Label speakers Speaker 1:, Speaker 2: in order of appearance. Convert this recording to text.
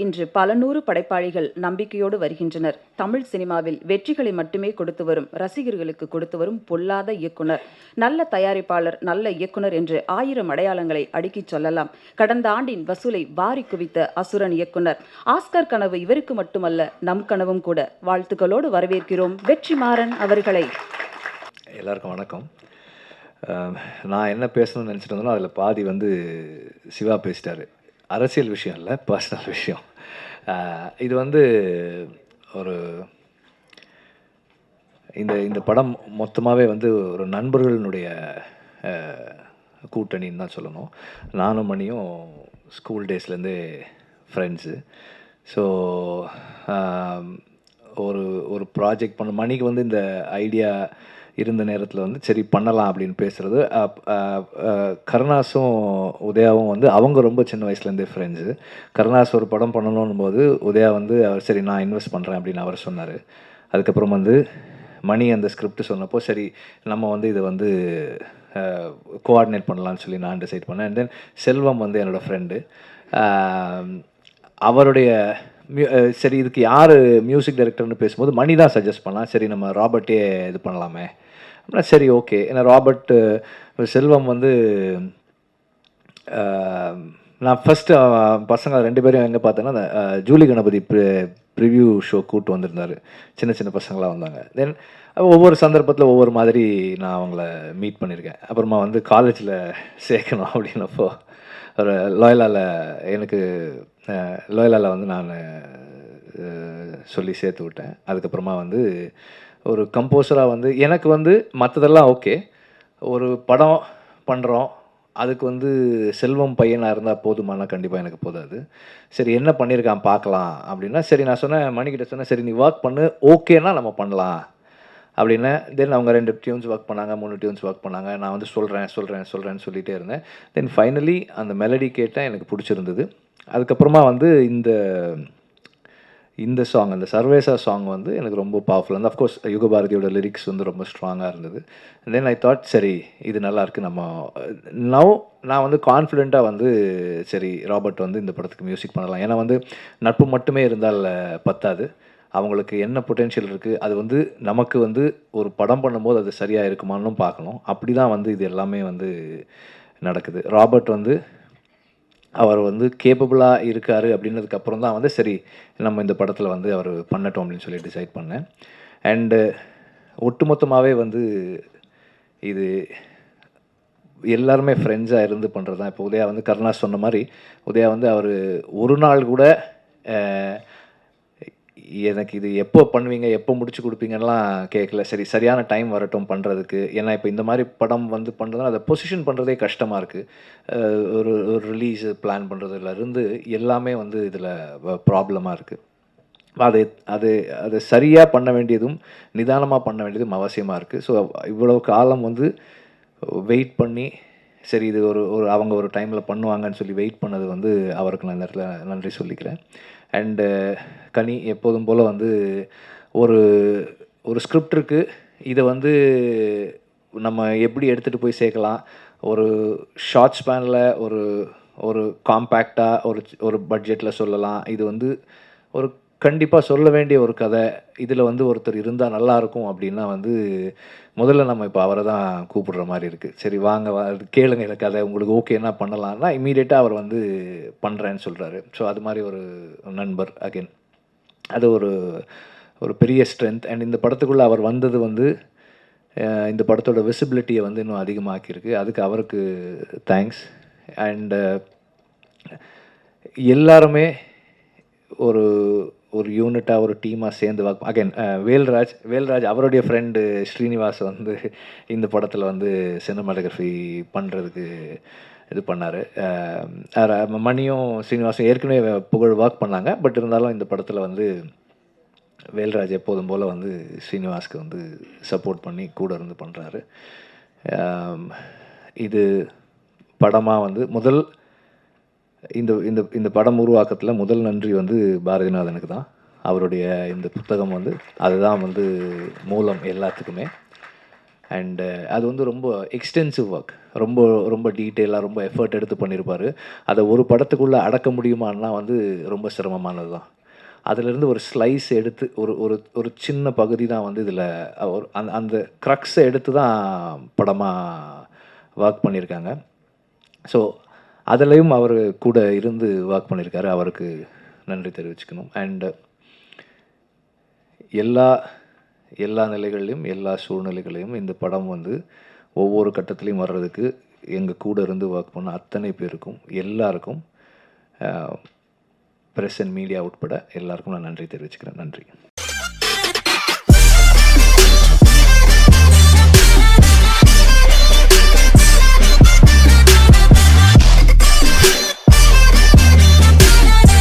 Speaker 1: இன்று பல நூறு படைப்பாளிகள் நம்பிக்கையோடு வருகின்றனர். தமிழ் சினிமாவில் வெற்றிகளை மட்டுமே கொடுத்து வரும், ரசிகர்களுக்கு கொடுத்து வரும் பொல்லாத இயக்குனர், நல்ல தயாரிப்பாளர், நல்ல இயக்குனர் என்று 1000 அடையாளங்களை அடுக்கிச் சொல்லலாம். கடந்த ஆண்டின் வசூலை வாரி குவித்த அசுரன் இயக்குனர். ஆஸ்கர் கனவு இவருக்கு மட்டுமல்ல, நம் கனவும் கூட. வாழ்த்துக்களோடு வரவேற்கிறோம் வெற்றிமாறன் அவர்களை.
Speaker 2: எல்லாருக்கும் வணக்கம். நான் என்ன பேசணும்னு நினச்சிட்டு இருந்தோம், அதில் பாதி சிவா பேசிட்டாரு. அரசியல் விஷயம் இல்லை, பர்சனல் விஷயம். இது ஒரு இந்த படம் மொத்தமாகவே ஒரு நண்பர்களுடைய கூட்டணின்னு தான் சொல்லணும். நானும் மணியும் ஸ்கூல் டேஸ்லேருந்தே ஃப்ரெண்ட்ஸு. ஸோ ஒரு ப்ராஜெக்ட் பண்ண மணிக்கு இந்த ஐடியா இருந்த நேரத்தில் சரி பண்ணலாம் அப்படின்னு பேசுகிறது. கருணாஸும் உதயாவும் அவங்க ரொம்ப சின்ன வயசுலேருந்தே ஃப்ரெண்ட்ஸு. கருணாஸ் ஒரு படம் பண்ணணும் போது உதயா அவர் சரி நான் இன்வெஸ்ட் பண்ணுறேன் அப்படின்னு அவர் சொன்னார். அதுக்கப்புறம் மணி அந்த ஸ்கிரிப்ட் சொன்னப்போ சரி நம்ம இதை கோஆர்டினேட் பண்ணலான்னு சொல்லி நான் டிசைட் பண்ணேன். அண்ட் தென் செல்வம் என்னோடய ஃப்ரெண்டு. அவருடைய சரி இதுக்கு யார் மியூசிக் டைரக்டர்னு பேசும்போது மணி தான் சஜஸ்ட் பண்ணலாம். சரி நம்ம ராபர்ட்டே இது பண்ணலாமே அப்படின்னா சரி ஓகே. ஏன்னா ராபர்ட் செல்வம் நான் ஃபஸ்ட்டு பசங்க 2 பேரும் எங்கே பார்த்தேன்னா அந்த ஜூலி கணபதி ப்ரிவ்யூ ஷோ கூப்பிட்டு வந்திருந்தார். சின்ன சின்ன பசங்களாக வந்தாங்க. தென் ஒவ்வொரு சந்தர்ப்பத்தில் ஒவ்வொரு மாதிரி நான் அவங்கள மீட் பண்ணியிருக்கேன். அப்புறமா காலேஜில் சேர்க்கணும் அப்படின்னப்போ ஒரு லோயலாவில் நான் சொல்லி சேர்த்து விட்டேன். அதுக்கப்புறமா ஒரு கம்போஸராக எனக்கு மற்றதெல்லாம் ஓகே. ஒரு படம் பண்ணுறோம், அதுக்கு செல்வம் பையனாக இருந்தால் போதுமானா கண்டிப்பாக எனக்கு போதாது. சரி என்ன பண்ணியிருக்கான் பார்க்கலாம் அப்படின்னா சரி நான் சொன்னேன், மணிக்கிட்ட சொன்னேன் சரி நீ ஒர்க் பண்ணு, ஓகேனா நம்ம பண்ணலாம் அப்படின்னு. தென் அவங்க 2 டியூன்ஸ் ஒர்க் பண்ணாங்க, 3 டியூன்ஸ் ஒர்க் பண்ணாங்க. நான் சொல்கிறேன்னு சொல்லிகிட்டே இருந்தேன். தென் ஃபைனலி அந்த மெலடி கேட்டேன், எனக்கு பிடிச்சிருந்தது. அதுக்கப்புறமா இந்த சாங், அந்த சர்வேசா சாங் எனக்கு ரொம்ப பவர்ஃபுல்லாக இருந்தது. அஃப்கோர்ஸ் யுகபாரதியோட லிரிக்ஸ் ரொம்ப ஸ்ட்ராங்காக இருந்தது. தென் ஐ தாட் சரி இது நல்லாயிருக்கு, நம்ம நான் கான்ஃபிடெண்ட்டாக சரி ராபர்ட் இந்த படத்துக்கு மியூசிக் பண்ணலாம். ஏன்னா நட்பு மட்டுமே இருந்தால் பத்தாது, அவங்களுக்கு என்ன பொட்டென்ஷியல் இருக்குது, அது நமக்கு ஒரு படம் பண்ணும்போது அது சரியாக இருக்குமான்னு பார்க்கணும். அப்படி தான் இது எல்லாமே நடக்குது. ராபர்ட் அவர் கேப்பபிளாக இருக்கார் அப்படின்னதுக்கப்புறம் தான் சரி நம்ம இந்த படத்தில் அவர் பண்ணட்டும் அப்படின்னு சொல்லி டிசைட் பண்ணேன். அண்டு ஒட்டுமொத்தமாகவே இது எல்லாருமே ஃப்ரெண்ட்ஸாக இருந்து பண்ணுறது தான். இப்போ உதயா கருணாஸ் சொன்ன மாதிரி உதயா அவர் ஒரு நாள் கூட எனக்கு இது எப்போ பண்ணுவீங்க, எப்போ முடிச்சு கொடுப்பீங்கலாம் கேட்கல. சரி சரியான டைம் வரட்டும் பண்ணுறதுக்கு. ஏன்னா இப்போ இந்த மாதிரி படம் பண்ணுறதுனா அதை பொசிஷன் பண்ணுறதே கஷ்டமாக இருக்குது. ஒரு ரிலீஸு பிளான் பண்ணுறதுலேருந்து எல்லாமே இதில் ப்ராப்ளமாக இருக்குது. அது சரியாக பண்ண வேண்டியதும் நிதானமாக பண்ண வேண்டியதும் அவசியமாக இருக்குது. ஸோ இவ்வளோ காலம் வெயிட் பண்ணி சரி இது அவங்க ஒரு டைமில் பண்ணுவாங்கன்னு சொல்லி வெயிட் பண்ணது அவருக்கு நான் இந்த இடத்துல நன்றி சொல்லிக்கிறேன். அண்டு கனி எப்போதும் போல் ஒரு ஸ்கிரிப்ட் இருக்குது, இதை நம்ம எப்படி எடுத்துகிட்டு போய் சேர்க்கலாம், ஒரு ஷார்ட் ஸ்பேனில் ஒரு காம்பேக்டாக ஒரு பட்ஜெட்டில் சொல்லலாம். இது ஒரு கண்டிப்பாக சொல்ல வேண்டிய ஒரு கதை. இதில் ஒருத்தர் இருந்தால் நல்லாயிருக்கும் அப்படின்னா முதல்ல நம்ம இப்போ அவரை தான் கூப்பிடுற மாதிரி இருக்குது. சரி வாங்க கேளுங்க இந்த கதை, உங்களுக்கு ஓகேன்னா பண்ணலான்னா இம்மீடியட்டாக அவர் பண்ணுறேன்னு சொல்கிறாரு. ஸோ அது மாதிரி ஒரு நண்பர் அகெயின் அது ஒரு பெரிய ஸ்ட்ரென்த். அண்ட் இந்த படத்துக்குள்ளே அவர் வந்தது இந்த படத்தோட விசிபிலிட்டியை இன்னும் அதிகமாக்கியிருக்கு. அதுக்கு அவருக்கு தேங்க்ஸ். அண்டு எல்லாருமே ஒரு யூனிட்டாக ஒரு டீமாக சேர்ந்து அகைன் வேல்ராஜ் அவருடைய ஃப்ரெண்டு ஸ்ரீனிவாஸ் இந்த படத்தில் சினிமாட்டோகிராஃபி பண்ணுறதுக்கு இது பண்ணார். மணியும் ஸ்ரீனிவாசும் ஏற்கனவே புகழ் ஒர்க் பண்ணாங்க. பட் இருந்தாலும் இந்த படத்தில் வேல்ராஜ் எப்போதும் போல் ஸ்ரீனிவாஸ்க்கு சப்போர்ட் பண்ணி கூட இருந்து பண்ணுறாரு. இது படமாக முதல் இந்த படம் உருவாக்கத்தில் முதல் நன்றி பாரதிநாதனுக்கு தான். அவருடைய இந்த புத்தகம் அதுதான் மூலம் எல்லாத்துக்குமே. அண்டு அது வந்து ரொம்ப எக்ஸ்டென்சிவ் ஒர்க், ரொம்ப ரொம்ப டீட்டெயிலாக ரொம்ப எஃபர்ட் எடுத்து பண்ணியிருப்பார். அதை ஒரு படத்துக்குள்ளே அடக்க முடியுமான்னா வந்து ரொம்ப சிரமமானது தான். அதிலிருந்து ஒரு ஸ்லைஸ் எடுத்து ஒரு ஒரு ஒரு சின்ன பகுதி தான் வந்து இதில் ஒரு அந்த அந்த க்ரக்ஸை எடுத்து தான் படமாக ஒர்க் பண்ணியிருக்காங்க. ஸோ அதுலேயும் அவர் கூட இருந்து ஒர்க் பண்ணியிருக்காரு. அவருக்கு நன்றி தெரிவிச்சுக்கணும். அண்டு எல்லா எல்லா நிலைகள்லையும் எல்லா சூழ்நிலைகளையும் இந்த படம் வந்து ஒவ்வொரு கட்டத்துலையும் வர்றதுக்கு எங்கள் கூட இருந்து ஒர்க் பண்ண அத்தனை பேருக்கும் எல்லாருக்கும் ப்ரெஸ் அண்ட் மீடியா உட்பட எல்லாருக்கும் நான் நன்றி தெரிவிச்சுக்கிறேன். நன்றி.